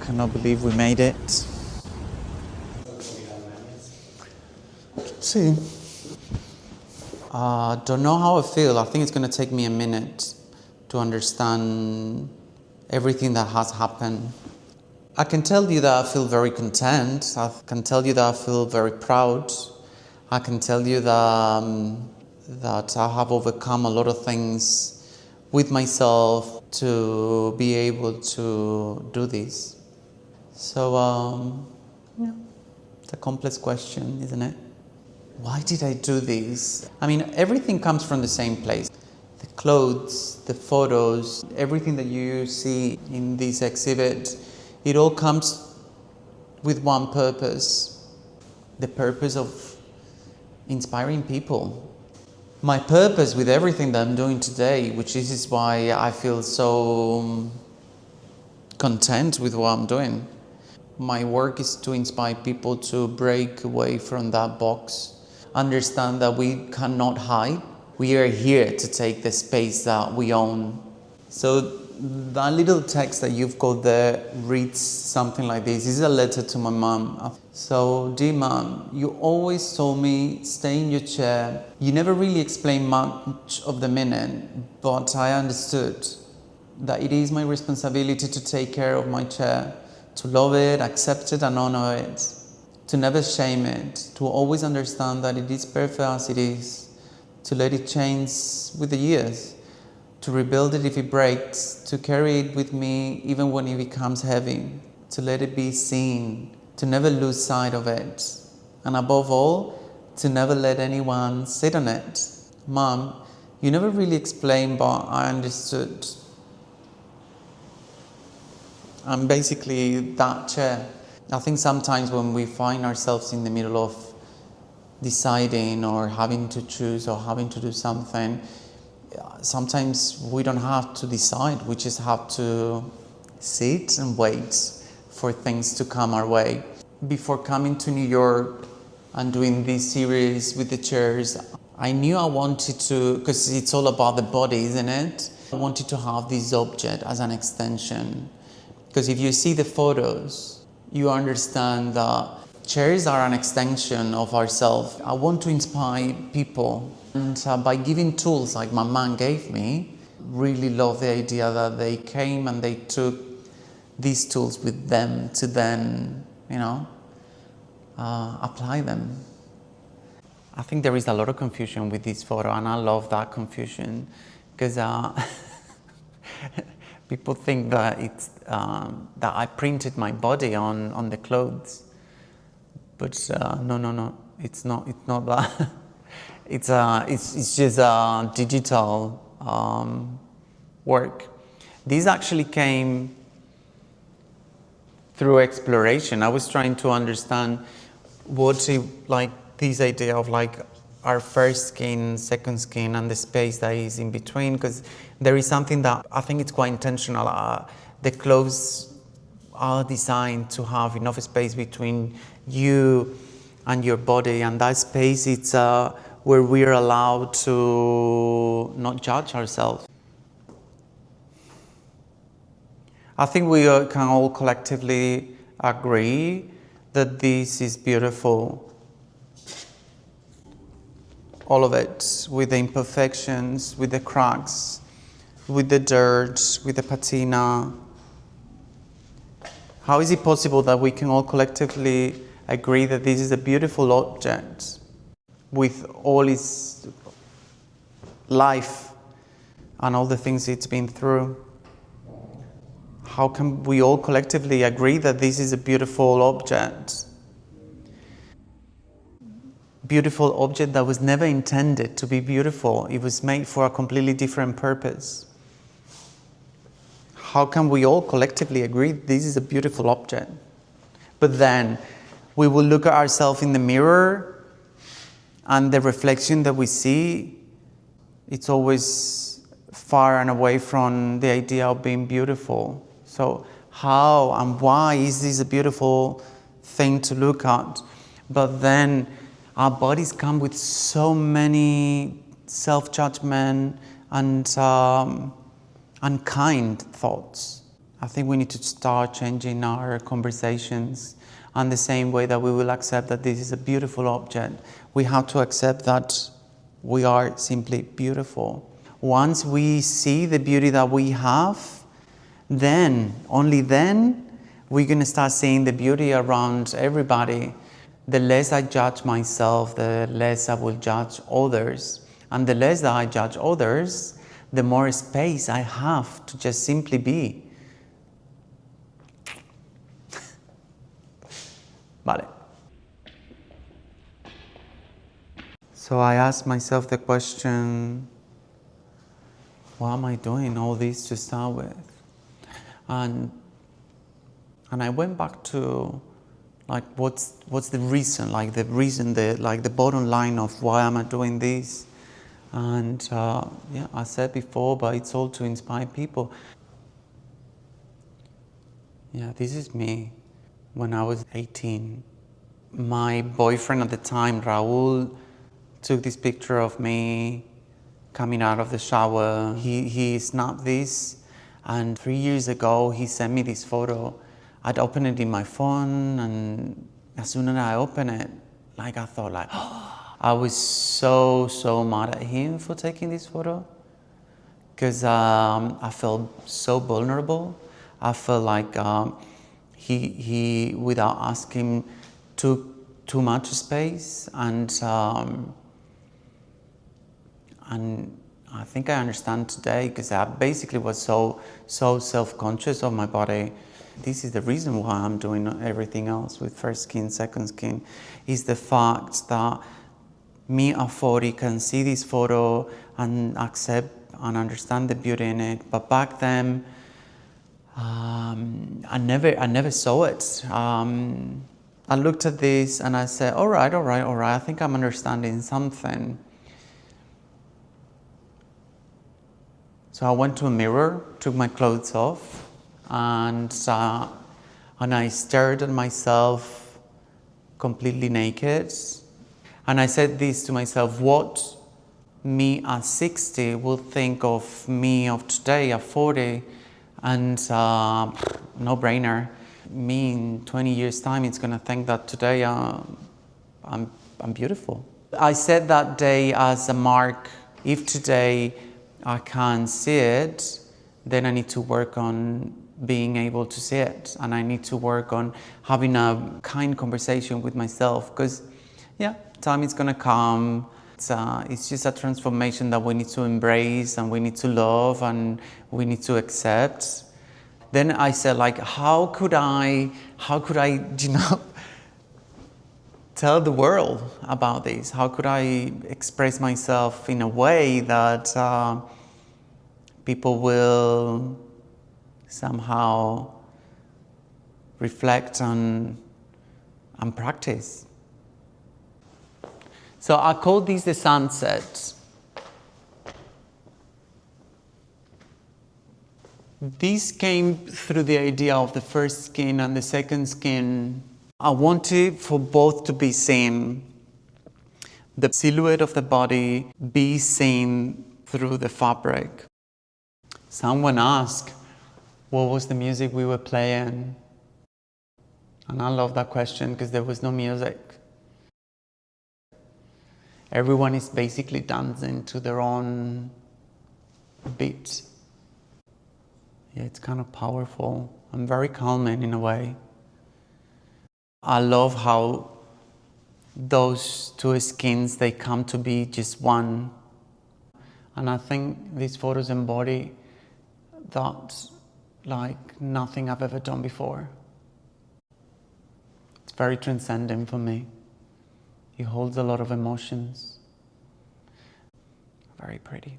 cannot believe we made it. See. Don't know how I feel. I think it's going to take me a minute to understand everything that has happened. I can tell you that I feel very content. I can tell you that I feel very proud. I can tell you that I have overcome a lot of things with myself to be able to do this. So, yeah, it's a complex question, isn't it? Why did I do this? I mean, everything comes from the same place. The clothes, the photos, everything that you see in this exhibit, it all comes with one purpose. The purpose of inspiring people. My purpose with everything that I'm doing today, which is why I feel so content with what I'm doing. My work is to inspire people to break away from that box. Understand that we cannot hide. We are here to take the space that we own. So that little text that you've got there reads something like this. This is a letter to my mom. So, dear mom, you always told me stay in your chair. You never really explained much of the meaning, but I understood that it is my responsibility to take care of my chair, to love it, accept it, and honor it. To never shame it, to always understand that it is perfect as it is, to let it change with the years, to rebuild it if it breaks, to carry it with me even when it becomes heavy, to let it be seen, to never lose sight of it, and above all, to never let anyone sit on it. Mom, you never really explained, but I understood. I'm basically that chair. I think sometimes when we find ourselves in the middle of deciding or having to choose or having to do something, sometimes we don't have to decide. We just have to sit and wait for things to come our way. Before coming to New York and doing this series with the chairs, I knew I wanted to, because it's all about the body, isn't it? I wanted to have this object as an extension. Because if you see the photos, you understand that chairs are an extension of ourselves. I want to inspire people, and by giving tools like my mom gave me, really love the idea that they came and they took these tools with them to then, apply them. I think there is a lot of confusion with this photo, and I love that confusion because people think that it's that I printed my body on the clothes, but no, it's not that. It's just a digital work. This actually came through exploration. I was trying to understand what this idea of our first skin, second skin, and the space that is in between, because there is something that I think it's quite intentional. The clothes are designed to have enough space between you and your body, and that space it's where we're allowed to not judge ourselves. I think we can all collectively agree that this is beautiful. All of it, with the imperfections, with the cracks, with the dirt, with the patina. How is it possible that we can all collectively agree that this is a beautiful object with all its life and all the things it's been through? How can we all collectively agree that this is a beautiful object? Beautiful object that was never intended to be beautiful. It was made for a completely different purpose. How can we all collectively agree this is a beautiful object? But then we will look at ourselves in the mirror, and the reflection that we see, it's always far and away from the idea of being beautiful. So how and why is this a beautiful thing to look at? But then our bodies come with so many self-judgment and unkind thoughts. I think we need to start changing our conversations. And the same way that we will accept that this is a beautiful object, we have to accept that we are simply beautiful. Once we see the beauty that we have, then, only then, we're going to start seeing the beauty around everybody. The less I judge myself, the less I will judge others. And the less that I judge others, the more space I have to just simply be. Vale. So I asked myself the question, why am I doing all this to start with? And I went back to, like, what's the reason? Like the bottom line of why am I doing this? And yeah, I said before, but it's all to inspire people. Yeah, this is me when I was 18. My boyfriend at the time, Raul, took this picture of me coming out of the shower. He snapped this, and 3 years ago he sent me this photo. I'd opened it in my phone, and as soon as I opened it, like, I thought, like, I was so mad at him for taking this photo, because I felt so vulnerable. I felt like he without asking, took too much space, and I think I understand today, because I basically was so self-conscious of my body. This is the reason why I'm doing everything else with First Skin, Second Skin, is the fact that me at 40 can see this photo and accept and understand the beauty in it. But back then, I never saw it. I looked at this and I said, all right, I think I'm understanding something. So I went to a mirror, took my clothes off, and I stared at myself completely naked. And I said this to myself, what me at 60 will think of me of today at 40, and no brainer. Me in 20 years time, it's gonna think that today I'm beautiful. I said that day as a mark, if today I can't see it, then I need to work on being able to see it, and I need to work on having a kind conversation with myself, because yeah, time is gonna come. It's just a transformation that we need to embrace, and we need to love, and we need to accept. Then I said, like, how could I, tell the world about this? How could I express myself in a way that people will somehow reflect on and practice? So I call these the sunsets. This came through the idea of the first skin and the second skin. I wanted for both to be seen. The silhouette of the body be seen through the fabric. Someone asked, what was the music we were playing? And I love that question, because there was no music. Everyone is basically dancing to their own beat. Yeah, it's kind of powerful and very calming in a way. I love how those two skins, they come to be just one. And I think these photos embody that like nothing I've ever done before. It's very transcendent for me. It holds a lot of emotions. Very pretty.